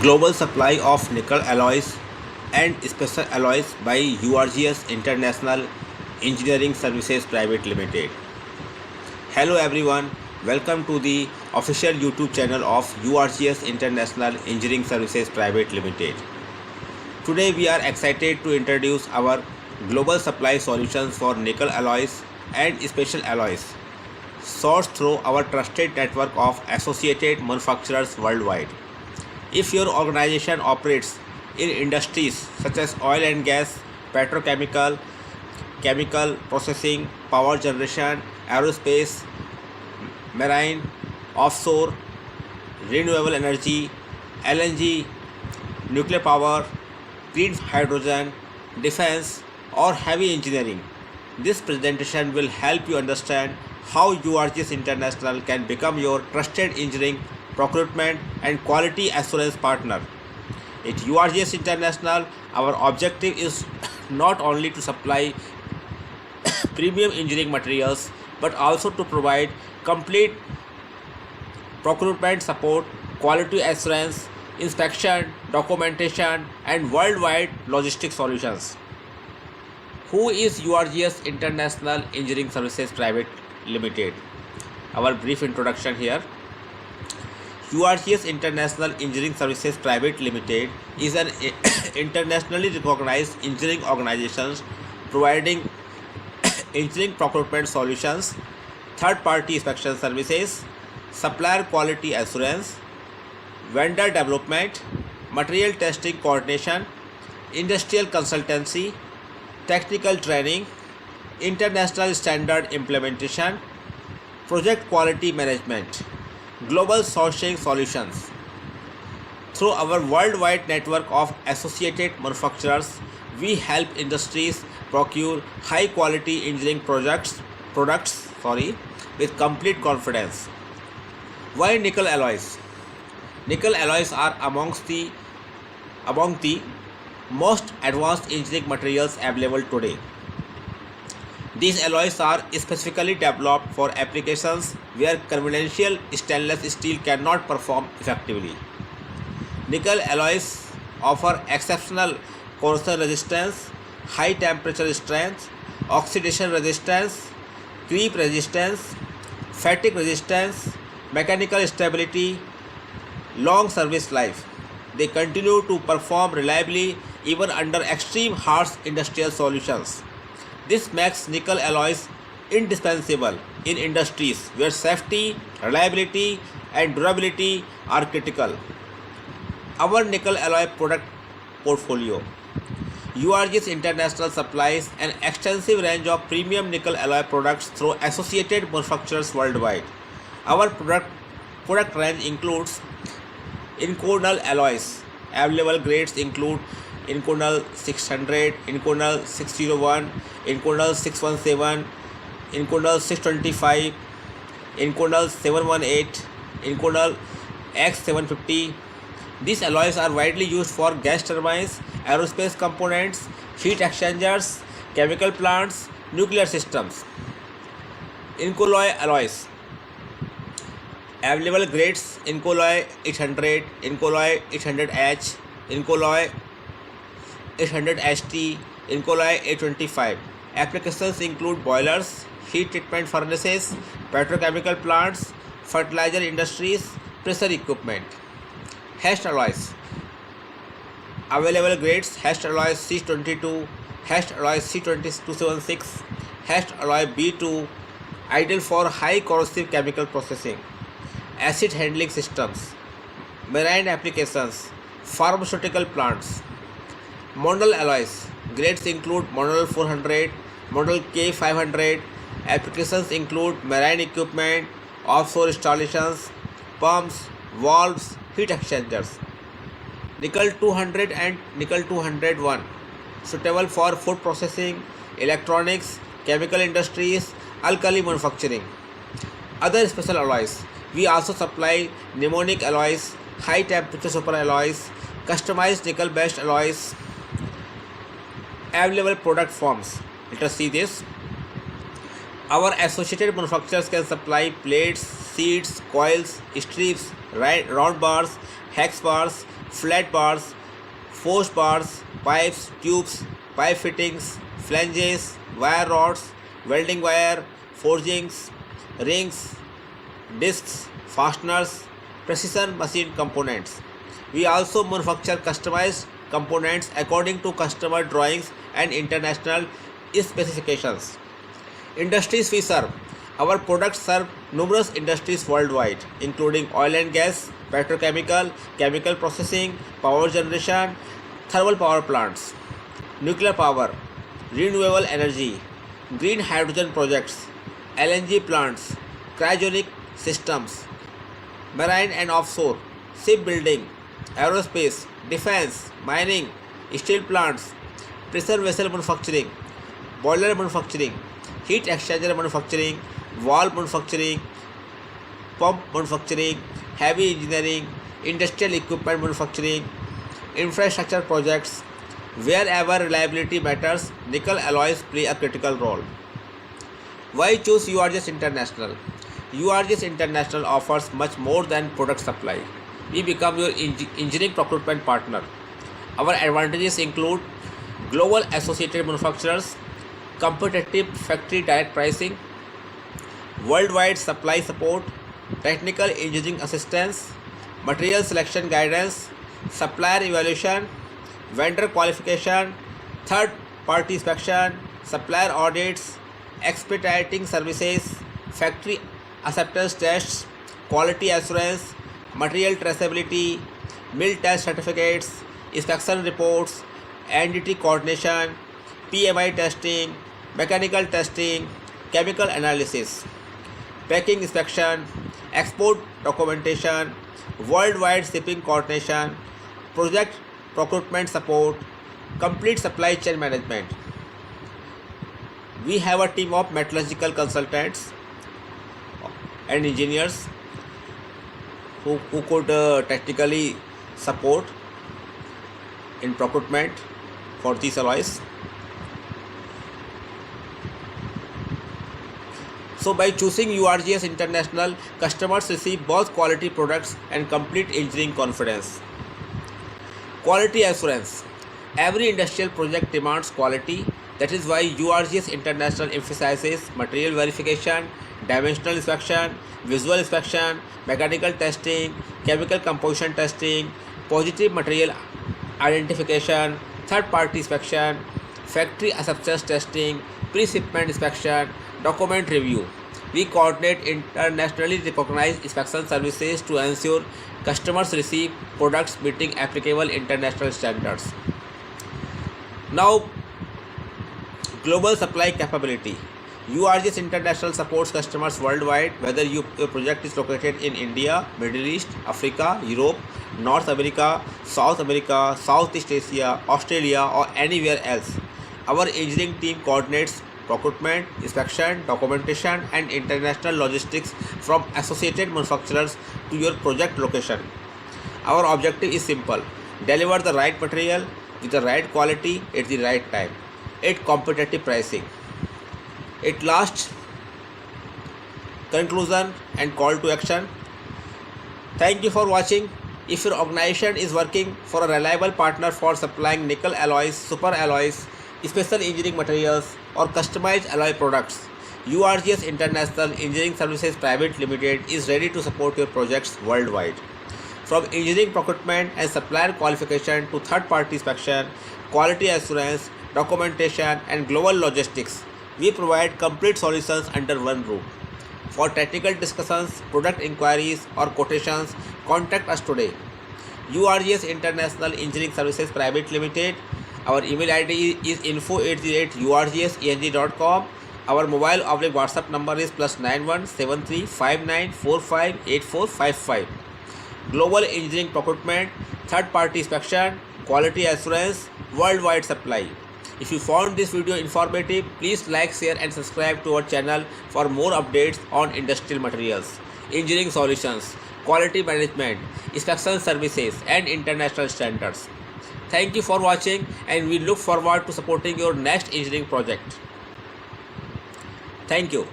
Global supply of nickel alloys and special alloys by URGS International Engineering Services Private Limited. Hello everyone, welcome to the official YouTube channel of URGS International Engineering Services Private Limited. Today we are excited to introduce our global supply solutions for nickel alloys and special alloys sourced through our trusted network of associated manufacturers worldwide. If your organization operates in industries such as oil and gas, petrochemical, chemical processing, power generation, aerospace, marine, offshore, renewable energy, LNG, nuclear power, green hydrogen, defense, or heavy engineering, this presentation will help you understand how URGS International can become your trusted engineering, procurement, and quality assurance partner. At URGS International, our objective is not only to supply premium engineering materials but also to provide complete procurement support, quality assurance, inspection, documentation, and worldwide logistic solutions. Who is URGS International Engineering Services Private Limited? Our brief introduction here. URGS International Engineering Services Private Limited is an internationally recognized engineering organization providing engineering procurement solutions, third-party inspection services, supplier quality assurance, vendor development, material testing coordination, industrial consultancy, technical training, international standard implementation, project quality management, global sourcing solutions. Through our worldwide network of associated manufacturers, we help industries procure high quality engineering products with complete confidence. Why nickel alloys? Nickel alloys are among the most advanced engineering materials available today. These alloys are specifically developed for applications where conventional stainless steel cannot perform effectively. Nickel alloys offer exceptional corrosion resistance, high temperature strength, oxidation resistance, creep resistance, fatigue resistance, mechanical stability, long service life. They continue to perform reliably even under extreme harsh industrial solutions. This makes nickel alloys indispensable in industries where safety, reliability, and durability are critical. Our nickel alloy product portfolio. URGS International supplies an extensive range of premium nickel alloy products through associated manufacturers worldwide. Our product range includes Inconel alloys. Available grades include Inconel 600, Inconel 601, Inconel 617, Inconel 625, Inconel 718, Inconel X750. These alloys are widely used for gas turbines, aerospace components, heat exchangers, chemical plants, nuclear systems. Incolloy alloys. Available grades Incolloy 800, Incolloy 800H, Incolloy 800HT, Incolloy 825. Applications include boilers, heat treatment furnaces, petrochemical plants, fertilizer industries, pressure equipment. Hashed alloys. Available grades hashed alloy C22, hashed alloy C276, hashed alloy B2, ideal for high corrosive chemical processing. Acid handling systems, marine applications, pharmaceutical plants. Monodal alloys. Grades include Monodal 400, Monodal K500. Applications include marine equipment, offshore installations, pumps, valves, heat exchangers. Nickel 200 and Nickel 201. Suitable for food processing, electronics, chemical industries, alkali manufacturing. Other special alloys. We also supply mnemonic alloys, high temperature super alloys, customized nickel based alloys. Available product forms. Let us see this. Our associated manufacturers can supply plates, seats, coils, strips, round bars, hex bars, flat bars, forged bars, pipes, tubes, pipe fittings, flanges, wire rods, welding wire, forgings, rings, discs, fasteners, precision machine components. We also manufacture customized components according to customer drawings and international specifications. Industries we serve. Our products serve numerous industries worldwide, including oil and gas, petrochemical, chemical processing, power generation, thermal power plants, nuclear power, renewable energy, green hydrogen projects, LNG plants, cryogenic systems, marine and offshore, shipbuilding, aerospace, defense, mining, steel plants, pressure vessel manufacturing, boiler manufacturing, heat exchanger manufacturing, valve manufacturing, pump manufacturing, heavy engineering, industrial equipment manufacturing, infrastructure projects. Wherever reliability matters, nickel alloys play a critical role. Why choose URGS International? URGS International offers much more than product supply. We become your engineering procurement partner. Our advantages include global associated manufacturers, competitive factory direct pricing, worldwide supply support, technical engineering assistance, material selection guidance, supplier evaluation, vendor qualification, third party inspection, supplier audits, expediting services, factory acceptance tests, quality assurance, material traceability, mill test certificates, inspection reports, NDT coordination, PMI testing, mechanical testing, chemical analysis, packing inspection, export documentation, worldwide shipping coordination, project procurement support, complete supply chain management. We have a team of metallurgical consultants and engineers who could technically support in procurement for these alloys. So by choosing URGS International, customers receive both quality products and complete engineering confidence. Quality assurance. Every industrial project demands quality. That is why URGS International emphasizes material verification, dimensional inspection, visual inspection, mechanical testing, chemical composition testing, positive material identification, third-party inspection, factory acceptance testing, pre-shipment inspection, document review. We coordinate internationally recognized inspection services to ensure customers receive products meeting applicable international standards. Now, global supply capability. URGS International supports customers worldwide, whether your project is located in India, Middle East, Africa, Europe, North America, Southeast Asia, Australia, or anywhere else. Our engineering team coordinates procurement, inspection, documentation, and international logistics from associated manufacturers to your project location. Our objective is simple: deliver the right material with the right quality at the right time at competitive pricing. At last, conclusion and call to action. Thank you for watching. If your organization is working for a reliable partner for supplying nickel alloys, super alloys, special engineering materials, or customized alloy products, URGS International Engineering Services Private Limited is ready to support your projects worldwide. From engineering procurement and supplier qualification to third-party inspection, quality assurance, documentation, and global logistics, we provide complete solutions under one roof. For technical discussions, product inquiries, or quotations, contact us today. URGS International Engineering Services Private Limited. Our email ID is info@urgseng.com. Our mobile / WhatsApp number is +91 73 59 45 8455. Global engineering procurement, third-party inspection, quality assurance, worldwide supply. If you found this video informative, please like, share, and subscribe to our channel for more updates on industrial materials, engineering solutions, quality management, inspection services, and international standards. Thank you for watching, and we look forward to supporting your next engineering project. Thank you.